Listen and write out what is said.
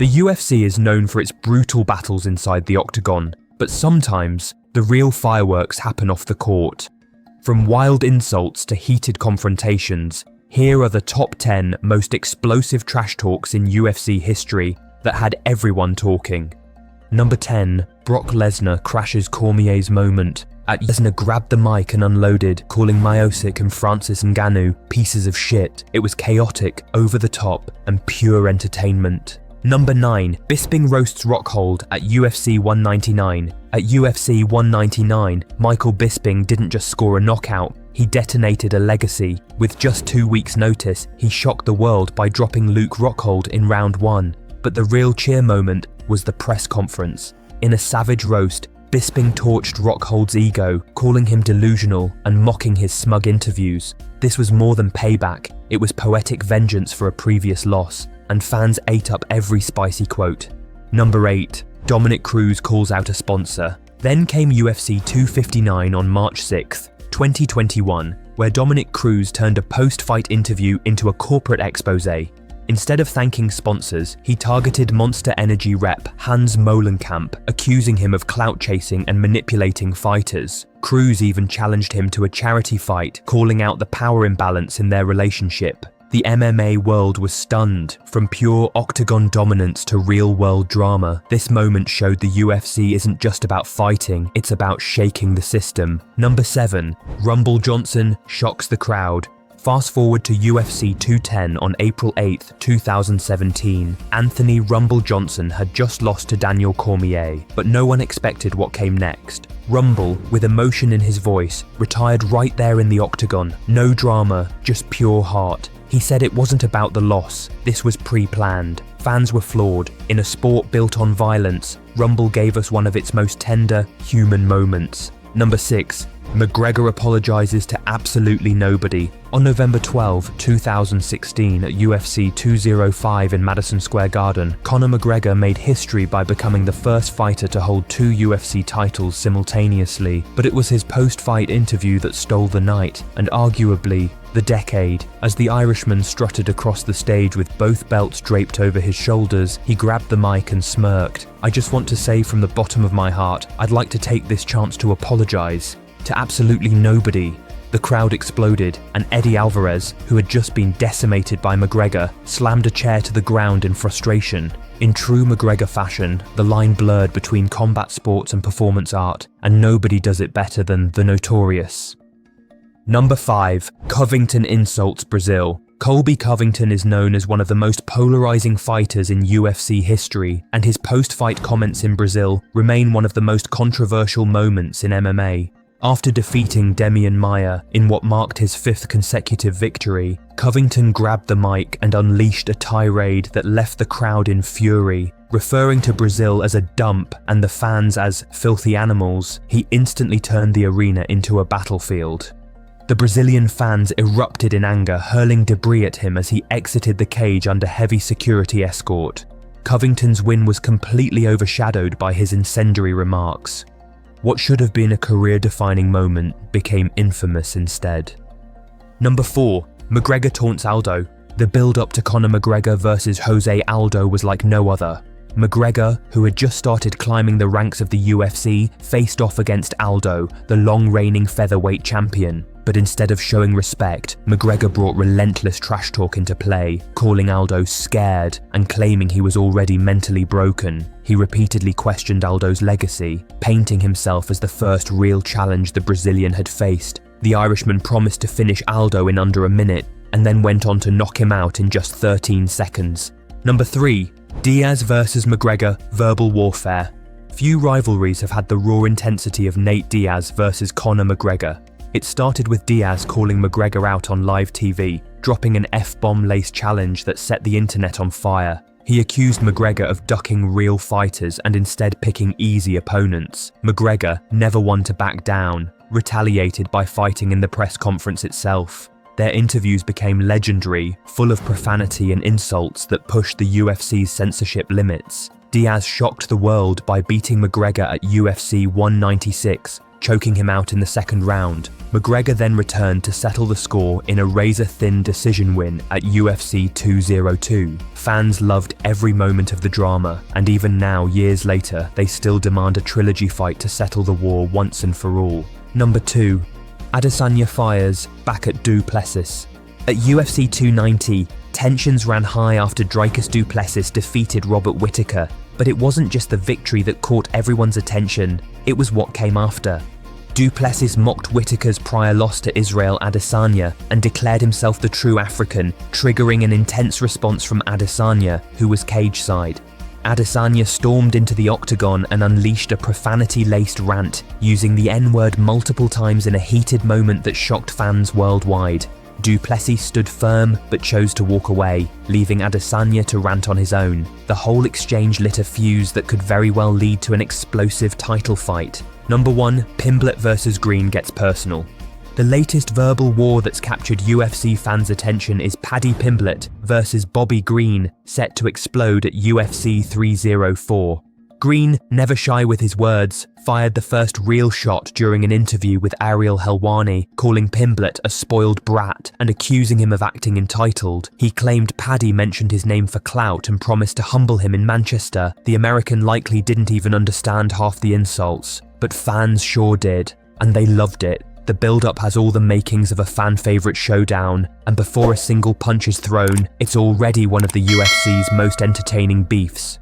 The UFC is known for its brutal battles inside the octagon, but sometimes the real fireworks happen off the court. From wild insults to heated confrontations, here are the top 10 most explosive trash talks in UFC history that had everyone talking. Number 10. Brock Lesnar crashes Cormier's moment. Lesnar grabbed the mic and unloaded, calling Miocic and Francis Ngannou pieces of shit. It was chaotic, over the top, and pure entertainment. Number 9. Bisping roasts Rockhold at UFC 199. At UFC 199, Michael Bisping didn't just score a knockout, he detonated a legacy. With just 2 weeks' notice, he shocked the world by dropping Luke Rockhold in round 1. But the real cheer moment was the press conference. In a savage roast, Bisping torched Rockhold's ego, calling him delusional and mocking his smug interviews. This was more than payback, it was poetic vengeance for a previous loss, and fans ate up every spicy quote. Number 8. Dominic Cruz calls out a sponsor. Then came UFC 259 on March 6, 2021, where Dominic Cruz turned a post-fight interview into a corporate exposé. Instead of thanking sponsors, he targeted Monster Energy rep Hans Molenkamp, accusing him of clout chasing and manipulating fighters. Cruz even challenged him to a charity fight, calling out the power imbalance in their relationship. The MMA world was stunned. From pure octagon dominance to real-world drama, this moment showed the UFC isn't just about fighting, it's about shaking the system. Number 7. Rumble Johnson shocks the crowd. Fast forward to UFC 210 on April 8, 2017. Anthony Rumble Johnson had just lost to Daniel Cormier, but no one expected what came next. Rumble, with emotion in his voice, retired right there in the octagon. No drama, just pure heart. He said it wasn't about the loss, this was pre-planned. Fans were flawed. In a sport built on violence, Rumble gave us one of its most tender, human moments. Number 6. McGregor apologizes to absolutely nobody. On November 12, 2016 at UFC 205 in Madison Square Garden, Conor McGregor made history by becoming the first fighter to hold 2 UFC titles simultaneously, but it was his post-fight interview that stole the night, and arguably, the decade. As the Irishman strutted across the stage with both belts draped over his shoulders, he grabbed the mic and smirked. "I just want to say from the bottom of my heart, I'd like to take this chance to apologize. To absolutely nobody." The crowd exploded, and Eddie Alvarez, who had just been decimated by McGregor, slammed a chair to the ground in frustration. In true McGregor fashion, the line blurred between combat sports and performance art, and nobody does it better than The Notorious. Number 5. Covington insults Brazil. Colby Covington is known as one of the most polarizing fighters in UFC history, and his post-fight comments in Brazil remain one of the most controversial moments in MMA. After defeating Demian Maia in what marked his 5th consecutive victory, Covington grabbed the mic and unleashed a tirade that left the crowd in fury. Referring to Brazil as a dump and the fans as filthy animals, he instantly turned the arena into a battlefield. The Brazilian fans erupted in anger, hurling debris at him as he exited the cage under heavy security escort. Covington's win was completely overshadowed by his incendiary remarks. What should have been a career-defining moment became infamous instead. Number 4. McGregor taunts Aldo. The build-up to Conor McGregor versus Jose Aldo was like no other. McGregor, who had just started climbing the ranks of the UFC, faced off against Aldo, the long-reigning featherweight champion. But instead of showing respect, McGregor brought relentless trash talk into play, calling Aldo scared and claiming he was already mentally broken. He repeatedly questioned Aldo's legacy, painting himself as the first real challenge the Brazilian had faced. The Irishman promised to finish Aldo in under a minute, and then went on to knock him out in just 13 seconds. Number 3. Diaz versus McGregor verbal warfare. Few rivalries have had the raw intensity of Nate Diaz versus Conor McGregor. It started with Diaz calling McGregor out on live TV, dropping an F-bomb-laced challenge that set the internet on fire. He accused McGregor of ducking real fighters and instead picking easy opponents. McGregor, never one to back down, retaliated by fighting in the press conference itself. Their interviews became legendary, full of profanity and insults that pushed the UFC's censorship limits. Diaz shocked the world by beating McGregor at UFC 196, choking him out in the second round. McGregor then returned to settle the score in a razor-thin decision win at UFC 202. Fans loved every moment of the drama, and even now, years later, they still demand a trilogy fight to settle the war once and for all. Number 2. Adesanya fires back at Du Plessis. At UFC 290, tensions ran high after Dricus Du Plessis defeated Robert Whittaker, but it wasn't just the victory that caught everyone's attention, it was what came after. Du Plessis mocked Whittaker's prior loss to Israel Adesanya and declared himself the true African, triggering an intense response from Adesanya, who was cage-side. Adesanya stormed into the octagon and unleashed a profanity-laced rant, using the N-word multiple times in a heated moment that shocked fans worldwide. Du Plessis stood firm but chose to walk away, leaving Adesanya to rant on his own. The whole exchange lit a fuse that could very well lead to an explosive title fight. Number 1, Pimblett vs Green gets personal. The latest verbal war that's captured UFC fans' attention is Paddy Pimblett versus Bobby Green, set to explode at UFC 304. Green, never shy with his words, fired the first real shot during an interview with Ariel Helwani, calling Pimblett a spoiled brat and accusing him of acting entitled. He claimed Paddy mentioned his name for clout and promised to humble him in Manchester. The American likely didn't even understand half the insults, but fans sure did, and they loved it. The build-up has all the makings of a fan-favourite showdown, and before a single punch is thrown, it's already one of the UFC's most entertaining beefs.